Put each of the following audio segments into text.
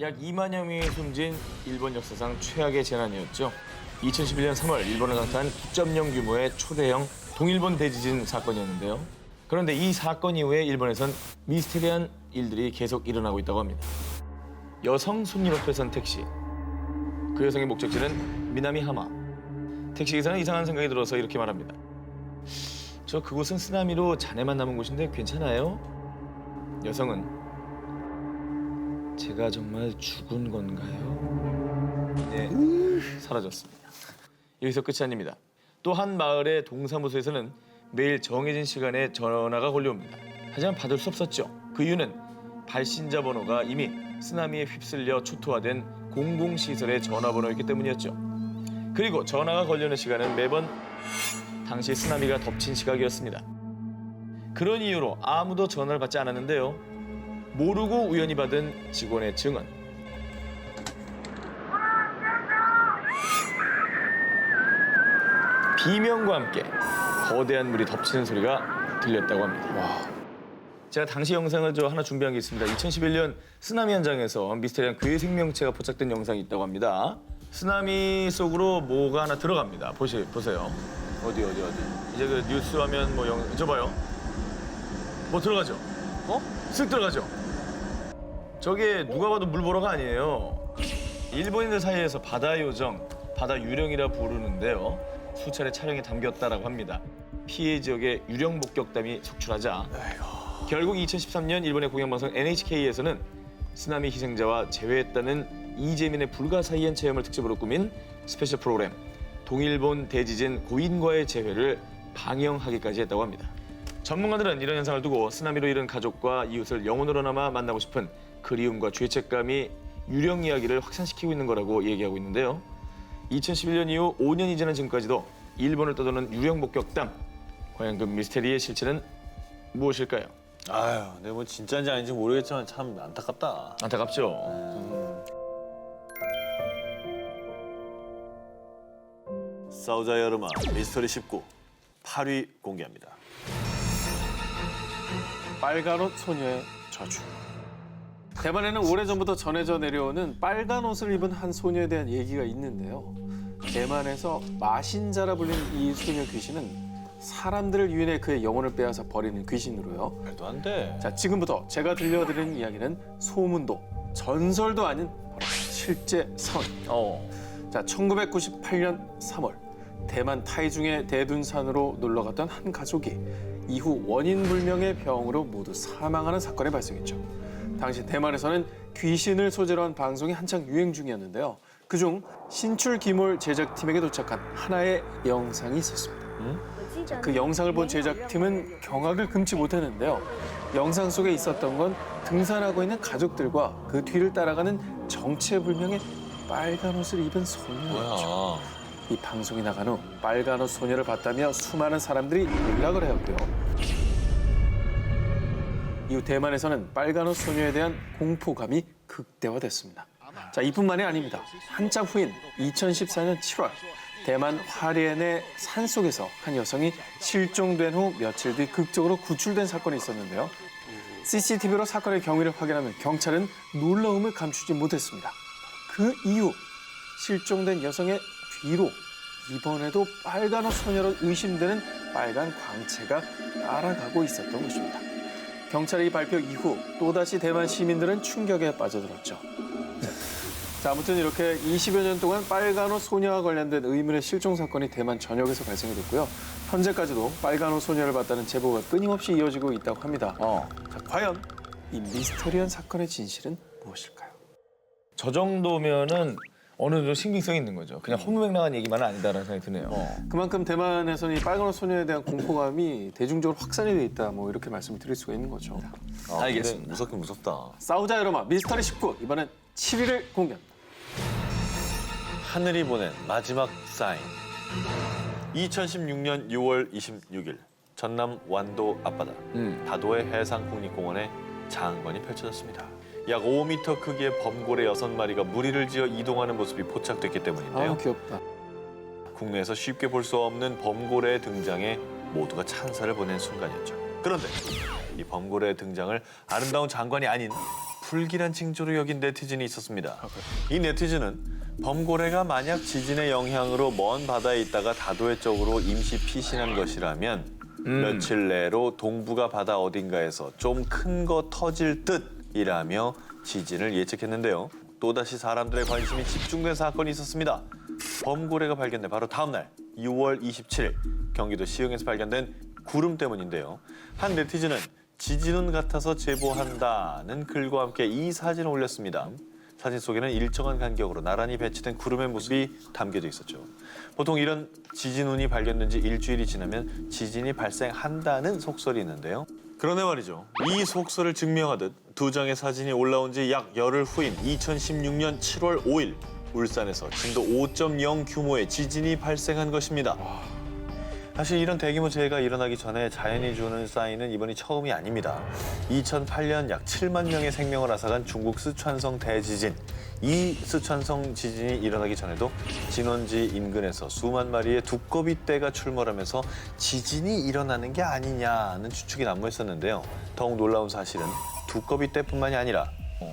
약 2만여 명이 숨진 일본 역사상 최악의 재난이었죠. 2011년 3월 일본을 강타한 9.0 규모의 초대형 동일본 대지진 사건이었는데요. 그런데 이 사건 이후에 일본에선 미스테리한 일들이 계속 일어나고 있다고 합니다. 여성 손님 앞에 선 택시. 그 여성의 목적지는 미나미 하마. 택시기사는 이상한 생각이 들어서 이렇게 말합니다. 저 그곳은 쓰나미로 잔해만 남은 곳인데 괜찮아요? 여성은 제가 정말 죽은 건가요? 네, 사라졌습니다. 여기서 끝이 아닙니다. 또 한 마을의 동사무소에서는 매일 정해진 시간에 전화가 걸려옵니다. 하지만 받을 수 없었죠. 그 이유는 발신자 번호가 이미 쓰나미에 휩쓸려 초토화된 공공시설의 전화번호였기 때문이었죠. 그리고 전화가 걸려오는 시간은 매번 당시 쓰나미가 덮친 시각이었습니다. 그런 이유로 아무도 전화를 받지 않았는데요. 모르고 우연히 받은 직원의 증언. 비명과 함께 거대한 물이 덮치는 소리가 들렸다고 합니다. 와. 제가 당시 영상을 하나 준비한 게 있습니다. 2011년 쓰나미 현장에서 미스테리한 그의 생명체가 포착된 영상이 있다고 합니다. 쓰나미 속으로 뭐가 하나 들어갑니다. 보세요. 어디. 이제 그 뉴스 화면 저 봐요. 뭐 들어가죠? 쓱 들어가죠? 저게 누가 봐도 물보라가 아니에요. 일본인들 사이에서 바다 요정, 바다 유령이라 부르는데요. 수차례 촬영에 담겼다라고 합니다. 피해 지역의 유령 목격담이 속출하자 결국 2013년 일본의 공영방송 NHK에서는 쓰나미 희생자와 재회했다는 이재민의 불가사의한 체험을 특집으로 꾸민 스페셜 프로그램 동일본 대지진 고인과의 재회를 방영하기까지 했다고 합니다. 전문가들은 이런 현상을 두고 쓰나미로 잃은 가족과 이웃을 영혼으로나마 만나고 싶은 그리움과 죄책감이 유령 이야기를 확산시키고 있는 거라고 얘기하고 있는데요. 2011년 이후 5년이 지난 지금까지도 일본을 떠도는 유령 목격담. 과연 그 미스테리의 실체는 무엇일까요? 아유, 근데 뭐 진짜인지 아닌지 모르겠지만 참 안타깝다. 안타깝죠. 싸우자 여름아 미스터리 19 8위 공개합니다. 빨간 옷 소녀의 저주. 대만에는 오래전부터 전해져 내려오는 빨간 옷을 입은 한 소녀에 대한 얘기가 있는데요. 대만에서 마신자라 불리는 이 소녀 귀신은 사람들을 유인해 그의 영혼을 빼앗아 버리는 귀신으로요. 말도 안 돼. 자, 지금부터 제가 들려드리는 이야기는 소문도 전설도 아닌 바로 실제 선. 자, 1998년 3월 대만 타이중의 대둔산으로 놀러 갔던 한 가족이 이후 원인 불명의 병으로 모두 사망하는 사건이 발생했죠. 당시 대만에서는 귀신을 소재로 한 방송이 한창 유행 중이었는데요. 그중 신출귀몰 제작팀에게 도착한 하나의 영상이 있었습니다. 그 영상을 본 제작팀은 경악을 금치 못했는데요. 영상 속에 있었던 건 등산하고 있는 가족들과 그 뒤를 따라가는 정체불명의 빨간 옷을 입은 소녀였죠. 뭐야? 이 방송이 나간 후 빨간 옷 소녀를 봤다며 수많은 사람들이 연락을 해왔고요. 이후 대만에서는 빨간 옷 소녀에 대한 공포감이 극대화됐습니다. 자, 이뿐만이 아닙니다. 한참 후인 2014년 7월 대만 화롄의 산속에서 한 여성이 실종된 후 며칠 뒤 극적으로 구출된 사건이 있었는데요. CCTV로 사건의 경위를 확인하면 경찰은 놀라움을 감추지 못했습니다. 그 이후 실종된 여성의 뒤로 이번에도 빨간 옷 소녀로 의심되는 빨간 광채가 따라가고 있었던 것입니다. 경찰의 이 발표 이후 또다시 대만 시민들은 충격에 빠져들었죠. 자, 아무튼 이렇게 20여 년 동안 빨간 옷 소녀와 관련된 의문의 실종 사건이 대만 전역에서 발생이 됐고요. 현재까지도 빨간 옷 소녀를 봤다는 제보가 끊임없이 이어지고 있다고 합니다. 자, 과연 이 미스터리한 사건의 진실은 무엇일까요? 저 정도면은 어느 정도 신빙성이 있는 거죠. 그냥 허무맹랑한 얘기만은 아니다라는 생각이 드네요. 그만큼 대만에서는 이 빨간 옷 소녀에 대한 공포감이 대중적으로 확산이 돼 있다. 뭐 이렇게 말씀을 드릴 수가 있는 거죠. 알겠습니다. 근데 무섭긴 무섭다. 싸우자 여러마 미스터리 19 이번엔 7위를 공개합니다. 하늘이 보낸 마지막 사인. 2016년 6월 26일 전남 완도 앞바다 다도해 해상국립공원에 장관이 펼쳐졌습니다. 약 5m 크기의 범고래 6마리가 무리를 지어 이동하는 모습이 포착됐기 때문인데요. 아, 귀엽다. 국내에서 쉽게 볼 수 없는 범고래의 등장에 모두가 찬사를 보낸 순간이었죠. 그런데 이 범고래의 등장을 아름다운 장관이 아닌 불길한 징조로 여긴 네티즌이 있었습니다. 이 네티즌은 범고래가 만약 지진의 영향으로 먼 바다에 있다가 다도해 쪽으로 임시 피신한 것이라면 며칠 내로 동북아 바다 어딘가에서 좀 큰 거 터질 듯이라며 지진을 예측했는데요. 또다시 사람들의 관심이 집중된 사건이 있었습니다. 범고래가 발견된 바로 다음 날 6월 27일 경기도 시흥에서 발견된 구름 때문인데요. 한 네티즌은 지진운 같아서 제보한다는 글과 함께 이 사진을 올렸습니다. 사진 속에는 일정한 간격으로 나란히 배치된 구름의 모습이 담겨져 있었죠. 보통 이런 지진운이 발견된 지 일주일이 지나면 지진이 발생한다는 속설이 있는데요. 그런데 말이죠. 이 속설을 증명하듯 두 장의 사진이 올라온 지 약 열흘 후인 2016년 7월 5일 울산에서 진도 5.0 규모의 지진이 발생한 것입니다. 사실 이런 대규모 재해가 일어나기 전에 자연이 주는 사인은 이번이 처음이 아닙니다. 2008년 약 7만 명의 생명을 앗아간 중국 스촨성 대지진. 이 스촨성 지진이 일어나기 전에도 진원지 인근에서 수만 마리의 두꺼비떼가 출몰하면서 지진이 일어나는 게 아니냐는 추측이 난무했었는데요. 더욱 놀라운 사실은 두꺼비떼뿐만이 아니라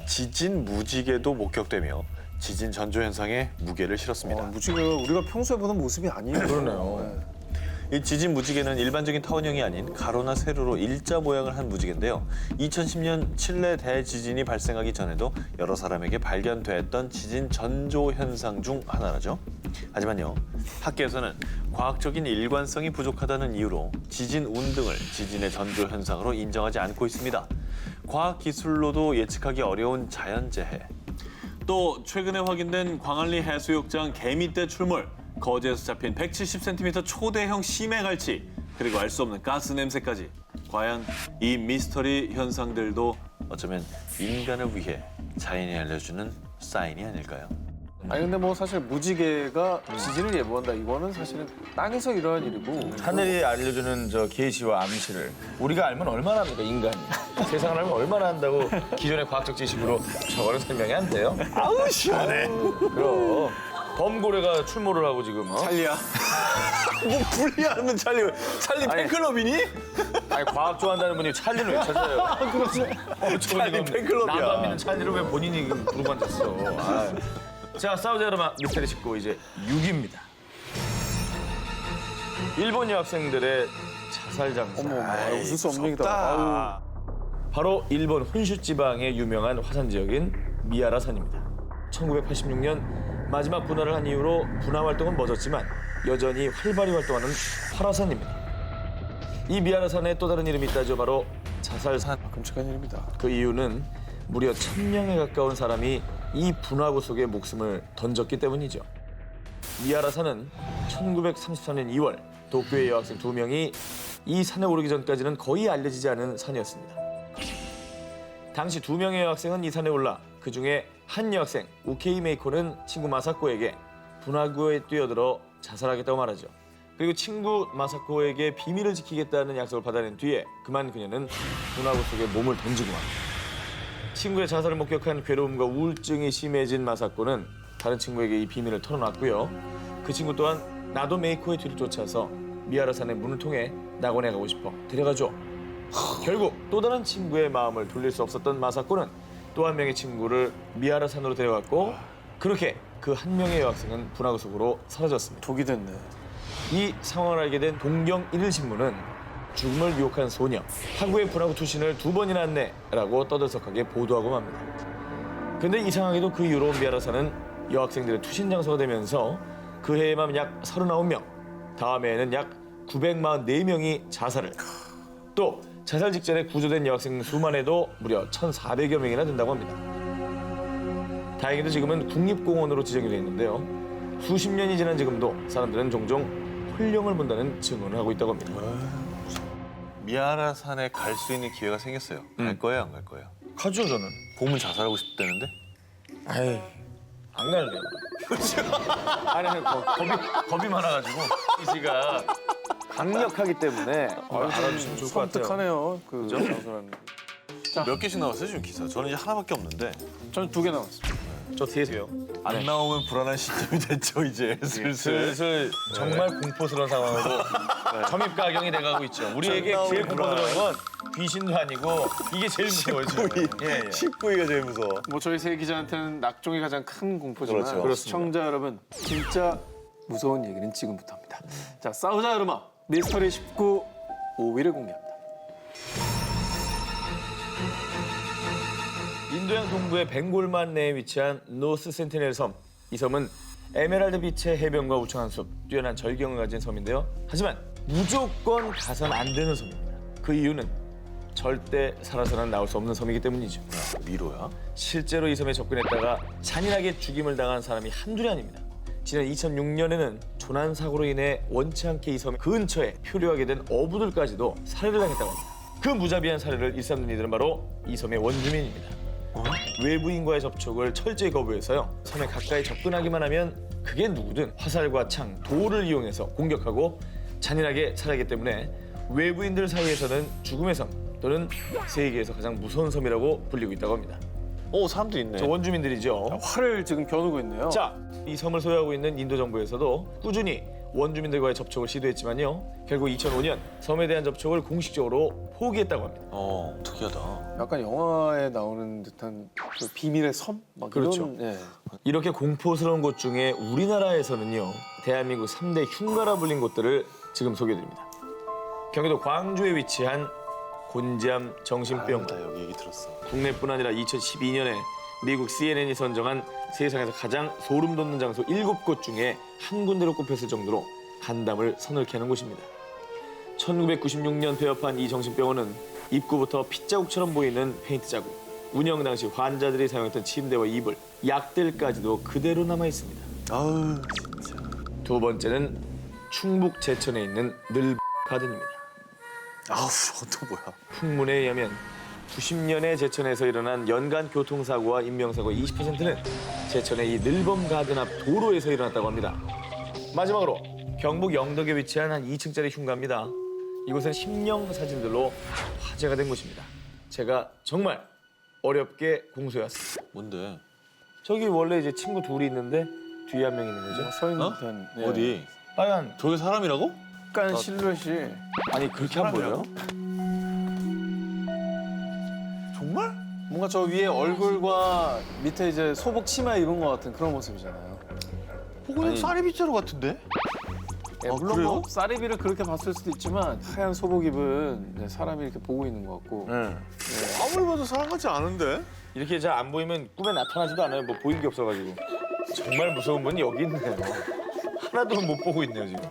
지진 무지개도 목격되며 지진 전조 현상에 무게를 실었습니다. 무지개가 우리가 평소에 보는 모습이 아니에요. 그러네요. 이 지진 무지개는 일반적인 타원형이 아닌 가로나 세로로 일자 모양을 한 무지개인데요. 2010년 칠레 대지진이 발생하기 전에도 여러 사람에게 발견됐던 지진 전조 현상 중 하나라죠. 하지만요, 학계에서는 과학적인 일관성이 부족하다는 이유로 지진 운 등을 지진의 전조 현상으로 인정하지 않고 있습니다. 과학 기술로도 예측하기 어려운 자연재해. 또 최근에 확인된 광안리 해수욕장 개미떼 출몰, 거제에서 잡힌 170cm 초대형 심해갈치, 그리고 알 수 없는 가스 냄새까지. 과연 이 미스터리 현상들도 어쩌면 인간을 위해 자연이 알려주는 사인이 아닐까요? 아니 근데 뭐 사실 무지개가 지진을 예보한다 이거는 사실은 땅에서 일어난 일이고 하늘이 알려주는 저 계시와 암시를 우리가 알면 얼마나 합니까, 인간이. 세상을 알면 얼마나 한다고 기존의 과학적 지식으로 저거는 설명이 안 돼요. 아우 시원해. 그럼 범고래가 출몰을 하고 지금 찰리야. 뭐 불리하면 찰리. 찰리 팬클럽이니? 아니 과학 좋아한다는 분이 찰리를 왜 찾아요? 찰리 팬클럽이야. 나도 안 믿는 찰리를 왜 본인이 부르고 앉았어. 아유. 자, 싸우자 여러분, 미스터리 19 이제 6위입니다. 일본 여학생들의 자살 장소. 웃을 수 없는 얘기다. 바로 일본 혼슈 지방의 유명한 화산 지역인 미야라산입니다. 1986년 마지막 분화를 한 이후로 분화 활동은 멎었지만 여전히 활발히 활동하는 활화산입니다. 이 미야라산의 또 다른 이름이 있다죠. 바로 자살산. 끔찍한 일입니다. 그 이유는 무려 1000명에 가까운 사람이 이 분화구 속에 목숨을 던졌기 때문이죠. 미야라산은 1934년 2월 도쿄의 여학생 2명이 이 산에 오르기 전까지는 거의 알려지지 않은 산이었습니다. 당시 2명의 여학생은 이 산에 올라 그중에 한 여학생 우케이 메이코는 친구 마사코에게 분화구에 뛰어들어 자살하겠다고 말하죠. 그리고 친구 마사코에게 비밀을 지키겠다는 약속을 받아낸 뒤에 그만 그녀는 분화구 속에 몸을 던지고 맙니다. 친구의 자살을 목격한 괴로움과 우울증이 심해진 마사코는 다른 친구에게 이 비밀을 털어놨고요. 그 친구 또한 나도 메이코의 뒤를 쫓아서 미야라산의 문을 통해 낙원에 가고 싶어 데려가죠. 결국 또 다른 친구의 마음을 돌릴 수 없었던 마사코는 또 한 명의 친구를 미야라산으로 데려갔고 그렇게 그 한 명의 여학생은 분화구 속으로 사라졌습니다. 독이 됐네. 이 상황을 알게 된 동경 일일신문은 죽음을 유혹한 소녀, 하구의 분화구 투신을 2번이나 했네라고 떠들썩하게 보도하고 맙니다. 그런데 이상하게도 그 이후로 미야라산은 여학생들의 투신 장소가 되면서 그 해에만 약 39명, 다음 해에는 약 944명이 자살을, 또 자살 직전에 구조된 여학생 수만 해도 무려 1,400여 명이나 된다고 합니다. 다행히도 지금은 국립공원으로 지정이 되어 있는데요. 수십 년이 지난 지금도 사람들은 종종 홀령을 본다는 증언을 하고 있다고 합니다. 미야라산에 갈 수 있는 기회가 생겼어요. 갈 거예요, 안 갈 거예요? 가죠, 저는. 봄은 자살하고 싶다는데? 아이, 안 갈래요. 아니, 겁이 많아가지고 이씨가 강력하기 때문에 알아주시면 좋을 것 같아요. 섬뜩하네요. 그 장소라는 게. 몇 개씩 나왔어요, 지금 기사? 저는 이제 하나밖에 없는데. 저는 2개 나왔습니다. 저 뒤에서요. 안 나오면 불안한 시점이 됐죠, 이제 슬슬. 슬슬 정말 공포스러운 상황으로 점입 가경이 돼가고 있죠. 우리에게 장 제일 나오는구나. 공포스러운 건 귀신도 아니고 이게 제일 무서워요. 지금. 예, 예. 19위가 제일 무서워. 뭐 저희 세 기자한테는 낙종이 가장 큰 공포지만 그렇죠. 그렇습니다. 시청자 여러분 진짜 무서운 얘기는 지금부터 합니다. 자, 싸우자 여름아 미스터리 19 5위를 공개합니다. 인도양 동부의 벵골만 내에 위치한 노스 센티넬 섬. 이 섬은 에메랄드 빛의 해변과 우청한 숲, 뛰어난 절경을 가진 섬인데요. 하지만 무조건 가선 안 되는 섬입니다. 그 이유는 절대 살아서는 나올 수 없는 섬이기 때문이죠. 미로야? 실제로 이 섬에 접근했다가 잔인하게 죽임을 당한 사람이 한둘이 아닙니다. 지난 2006년에는 조난 사고로 인해 원치 않게 이 섬 근처에 표류하게 된 어부들까지도 살해를 당했다고 합니다. 그 무자비한 살해를 일삼는 이들은 바로 이 섬의 원주민입니다. 외부인과의 접촉을 철저히 거부해서요. 섬에 가까이 접근하기만 하면 그게 누구든 화살과 창, 돌을 이용해서 공격하고 잔인하게 살아가기 때문에 외부인들 사이에서는 죽음의 섬 또는 세계에서 가장 무서운 섬이라고 불리고 있다고 합니다. 사람도 있네. 저 원주민들이죠. 활을 지금 겨누고 있네요. 자, 이 섬을 소유하고 있는 인도 정부에서도 꾸준히 원주민들과의 접촉을 시도했지만요. 결국 2005년 섬에 대한 접촉을 공식적으로 포기했다고 합니다. 특이하다. 약간 영화에 나오는 듯한 그 비밀의 섬? 막 그렇죠. 이런, 예. 이렇게 공포스러운 곳 중에 우리나라에서는요. 대한민국 3대 흉가라 불린 곳들을 지금 소개해드립니다. 경기도 광주에 위치한 곤지암 정신병원. 나 여기 얘기 들었어. 국내뿐 아니라 2012년에 미국 CNN이 선정한 세상에서 가장 소름 돋는 장소 7곳 중에 한 군데로 꼽혔을 정도로 간담을 서늘케 하는 곳입니다. 1996년 폐업한 이 정신병원은 입구부터 핏자국처럼 보이는 페인트 자국, 운영 당시 환자들이 사용했던 침대와 이불, 약들까지도 그대로 남아 있습니다. 아우 진짜. 두 번째는 충북 제천에 있는 늘 가든입니다. 아우 또 뭐야? 풍문에 의하면 90년에 제천에서 일어난 연간 교통사고와 인명사고의 20%는 제천의 이 늘범 가든 앞 도로에서 일어났다고 합니다. 마지막으로 경북 영덕에 위치한 한 2층짜리 흉가입니다. 이곳은 심령 사진들로 화제가 된 곳입니다. 제가 정말 어렵게 공소해왔습니다. 뭔데? 저기 원래 이제 친구 둘이 있는데 뒤에 한 명 있는 거죠. 서 있는 듯한 예. 어디? 빨간 저게 사람이라고? 약간 실루엣이 아니 그렇게 안 보여요? 정말? 뭔가 저 위에 얼굴과 밑에 이제 소복 치마 입은 것 같은 그런 모습이잖아요. 그냥 쌀이 빗자루 같은데? 예, 물론 뭐 쌀이비를 그렇게 봤을 수도 있지만 하얀 소복 입은 이제 사람이 이렇게 보고 있는 것 같고 아무리 봐도 사람 같지 않은데? 이렇게 잘 안 보이면 꿈에 나타나지도 않아요. 뭐 보인 게 없어가지고. 정말 무서운 분 여기 있네요. 하나도 못 보고 있네요 지금.